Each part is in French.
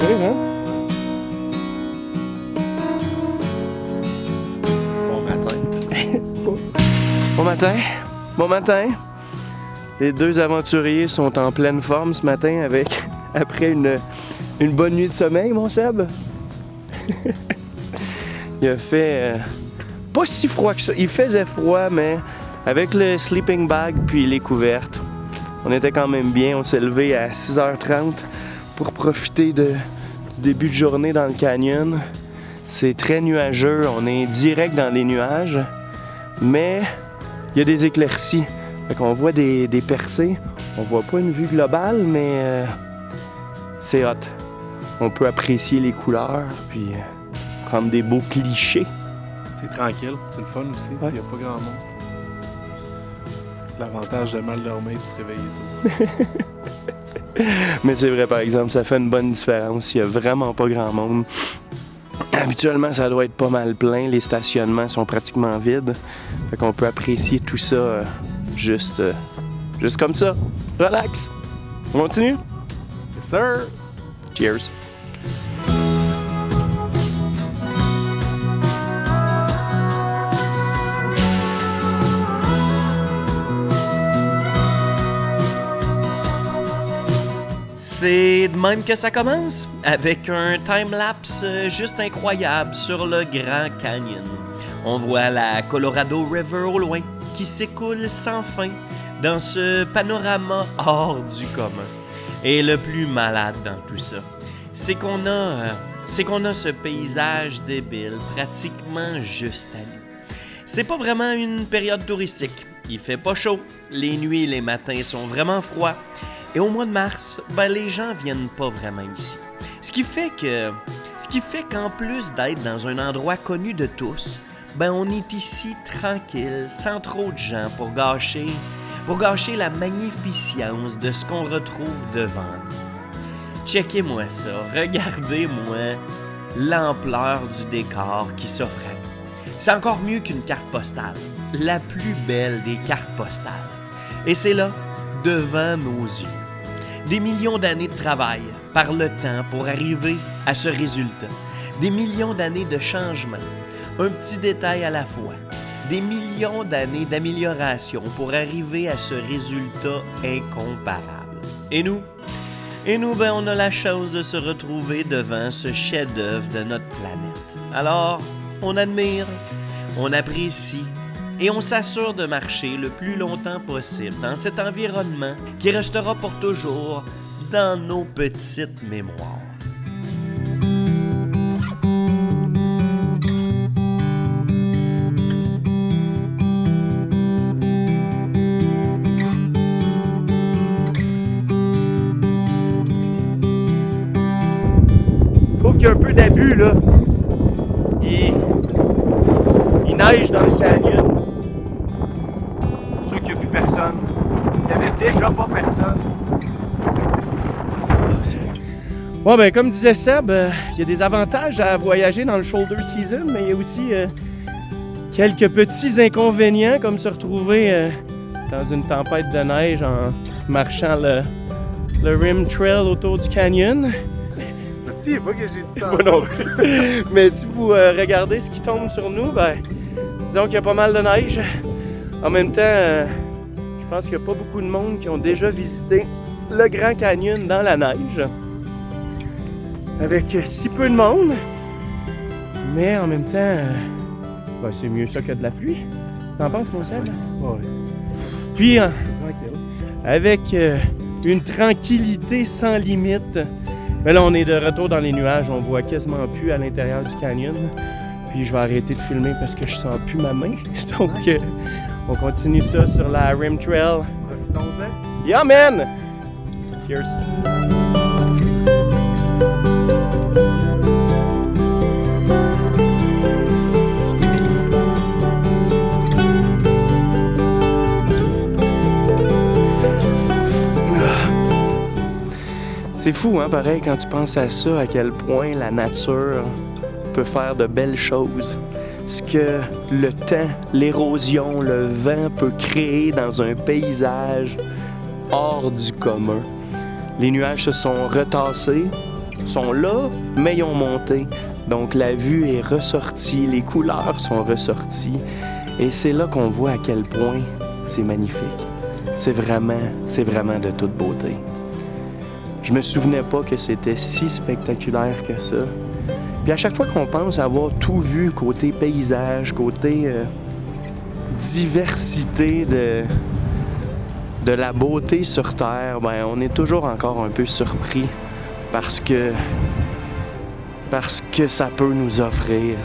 Oui, hein? Bon matin. Bon matin. Bon matin. Les deux aventuriers sont en pleine forme ce matin après une bonne nuit de sommeil, mon Seb. Il a fait pas si froid que ça. Il faisait froid, mais avec le sleeping bag puis les couvertes, on était quand même bien. On s'est levé à 6h30 pour profiter du début de journée dans le canyon. C'est très nuageux, on est direct dans les nuages, mais il y a des éclaircies. Fait qu'on voit des percées. On voit pas une vue globale, mais c'est hot. On peut apprécier les couleurs, puis prendre des beaux clichés. C'est tranquille, c'est le fun aussi, il n'y a pas grand monde. L'avantage de mal dormir et de se réveiller tôt. Mais c'est vrai, par exemple, ça fait une bonne différence. Il n'y a vraiment pas grand monde. Habituellement, ça doit être pas mal plein. Les stationnements sont pratiquement vides. Fait qu'on peut apprécier tout ça juste comme ça. Relax. On continue? Yes, sir! Cheers. C'est de même que ça commence, avec un time-lapse juste incroyable sur le Grand Canyon. On voit la Colorado River au loin, qui s'écoule sans fin dans ce panorama hors du commun. Et le plus malade dans tout ça, c'est qu'on a ce paysage débile pratiquement juste à nous. C'est pas vraiment une période touristique. Il fait pas chaud, les nuits et les matins sont vraiment froids. Et au mois de mars, les gens viennent pas vraiment ici. Ce qui fait qu'en plus d'être dans un endroit connu de tous, on est ici tranquille, sans trop de gens pour gâcher la magnificence de ce qu'on retrouve devant nous. Checkez-moi ça, regardez-moi l'ampleur du décor qui s'offre à nous. C'est encore mieux qu'une carte postale, la plus belle des cartes postales. Et c'est là, devant nos yeux. Des millions d'années de travail par le temps pour arriver à ce résultat. Des millions d'années de changement, un petit détail à la fois. Des millions d'années d'amélioration pour arriver à ce résultat incomparable. Et nous, on a la chance de se retrouver devant ce chef-d'œuvre de notre planète. Alors, on admire, on apprécie, et on s'assure de marcher le plus longtemps possible dans cet environnement qui restera pour toujours dans nos petites mémoires. Je trouve qu'il y a un peu d'abus, là. Il neige dans le canyon. C'est sûr qu'il n'y a plus personne. Il n'y avait déjà pas personne. Bon, comme disait Seb, il y a des avantages à voyager dans le shoulder season, mais il y a aussi quelques petits inconvénients, comme se retrouver dans une tempête de neige en marchant le rim trail autour du canyon. Si, pas que j'ai dit ça. Moi non plus. Mais si vous regardez ce qui tombe sur nous, disons qu'il y a pas mal de neige. En même temps, je pense qu'il n'y a pas beaucoup de monde qui ont déjà visité le Grand Canyon dans la neige. Avec si peu de monde. Mais en même temps, c'est mieux ça que de la pluie. T'en penses, mon Seb? Ouais. Puis, avec une tranquillité sans limite. Mais là, on est de retour dans les nuages. On voit quasiment plus à l'intérieur du canyon. Puis je vais arrêter de filmer parce que je sens plus ma main. Donc, on continue ça sur la Rim Trail. Profitons-en. Yeah, man! Cheers! C'est fou, pareil, quand tu penses à ça, à quel point la nature peut faire de belles choses. Ce que le temps, l'érosion, le vent peut créer dans un paysage hors du commun. Les nuages se sont retassés, sont là, mais ils ont monté. Donc la vue est ressortie, les couleurs sont ressorties. Et c'est là qu'on voit à quel point c'est magnifique. C'est vraiment de toute beauté. Je me souvenais pas que c'était si spectaculaire que ça. Puis à chaque fois qu'on pense avoir tout vu, côté paysage, côté diversité de la beauté sur Terre, ben on est toujours encore un peu surpris parce que ça peut nous offrir.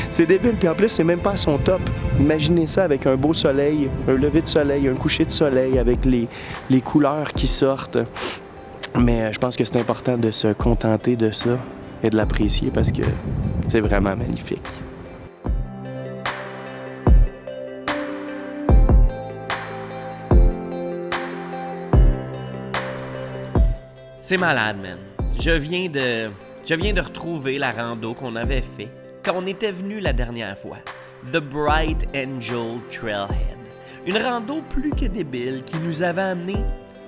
C'est débile, puis en plus, c'est même pas à son top. Imaginez ça avec un beau soleil, un lever de soleil, un coucher de soleil, avec les couleurs qui sortent. Mais je pense que c'est important de se contenter de ça et de l'apprécier parce que c'est vraiment magnifique. C'est malade, man. Je viens de retrouver la rando qu'on avait fait quand on était venu la dernière fois. The Bright Angel Trailhead. Une rando plus que débile qui nous avait amené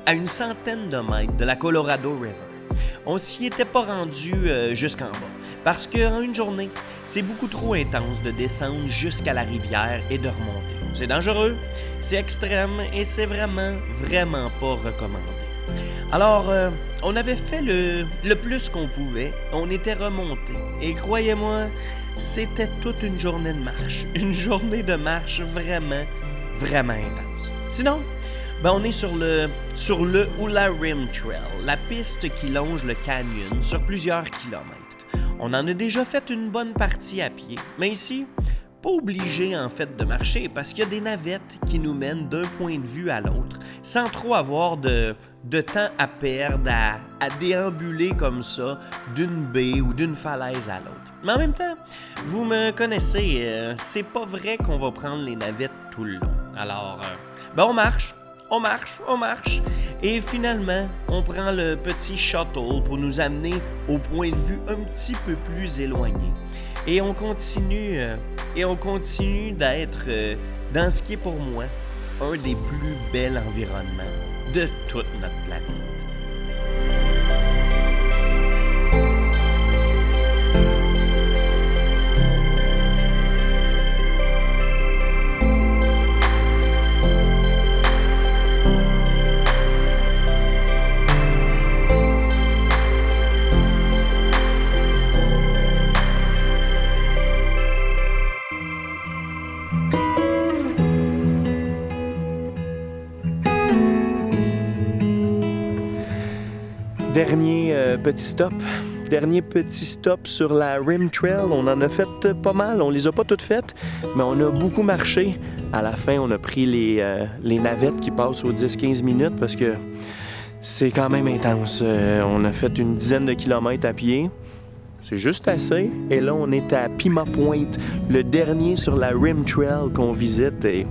à une centaine de mètres de la Colorado River. On s'y était pas rendu jusqu'en bas parce qu'en une journée, c'est beaucoup trop intense de descendre jusqu'à la rivière et de remonter. C'est dangereux, c'est extrême et c'est vraiment pas recommandé. Alors, on avait fait le plus qu'on pouvait, on était remonté. Et croyez-moi, c'était toute une journée de marche. Une journée de marche vraiment intense. Sinon, on est sur le Hula Rim Trail, la piste qui longe le canyon sur plusieurs kilomètres. On en a déjà fait une bonne partie à pied, mais ici, pas obligé en fait de marcher parce qu'il y a des navettes qui nous mènent d'un point de vue à l'autre sans trop avoir de temps à perdre à déambuler comme ça d'une baie ou d'une falaise à l'autre. Mais en même temps, vous me connaissez, c'est pas vrai qu'on va prendre les navettes tout le long. Alors, on marche. Et finalement, on prend le petit shuttle pour nous amener au point de vue un petit peu plus éloigné. Et on continue d'être dans ce qui est pour moi un des plus bels environnements de toute notre planète. Dernier petit stop sur la Rim Trail. On en a fait pas mal, on les a pas toutes faites, mais on a beaucoup marché. À la fin, on a pris les navettes qui passent aux 10-15 minutes parce que c'est quand même intense. On a fait une dizaine de kilomètres à pied. C'est juste assez. Et là, on est à Pima Point, le dernier sur la Rim Trail qu'on visite. Et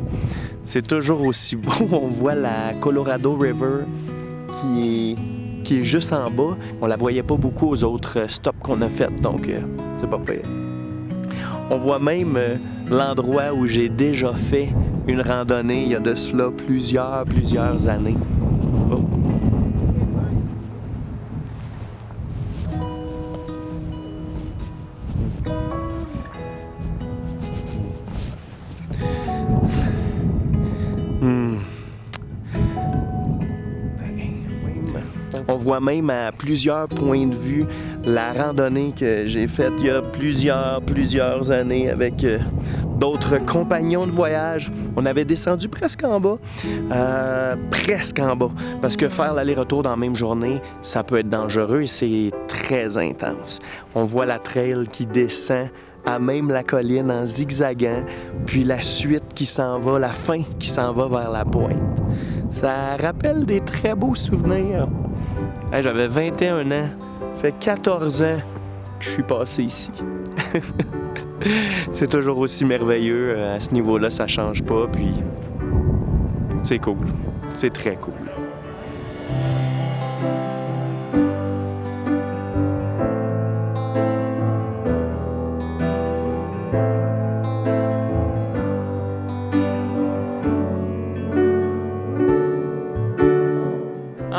c'est toujours aussi beau. On voit la Colorado River qui est juste en bas. On la voyait pas beaucoup aux autres stops qu'on a fait, donc c'est pas pire. On voit même l'endroit où j'ai déjà fait une randonnée il y a de cela plusieurs années. Oh. On voit même à plusieurs points de vue la randonnée que j'ai faite il y a plusieurs années avec d'autres compagnons de voyage. On avait descendu presque en bas, parce que faire l'aller-retour dans la même journée, ça peut être dangereux et c'est très intense. On voit la trail qui descend à même la colline en zigzagant, puis la suite qui s'en va, la fin qui s'en va vers la pointe. Ça rappelle des très beaux souvenirs. Hey, j'avais 21 ans, ça fait 14 ans que je suis passé ici. C'est toujours aussi merveilleux, à ce niveau-là, ça change pas, puis c'est cool, c'est très cool.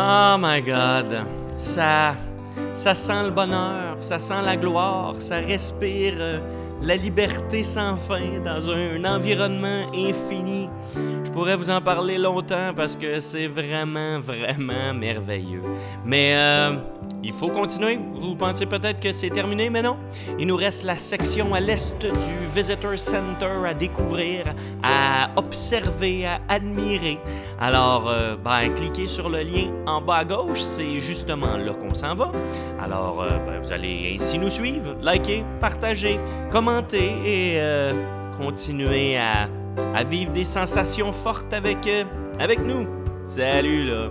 Oh my God, ça Ça sent le bonheur, ça sent la gloire, ça respire la liberté sans fin dans un environnement infini. Je pourrais vous en parler longtemps parce que c'est vraiment, vraiment merveilleux. Mais il faut continuer. Vous pensez peut-être que c'est terminé, mais non. Il nous reste la section à l'est du Visitor Center à découvrir, à observer, à admirer. Alors, cliquez sur le lien en bas à gauche, c'est justement là qu'on s'en va. Alors, vous allez ainsi nous suivre, liker, partager, commenter et continuer à vivre des sensations fortes avec nous. Salut là!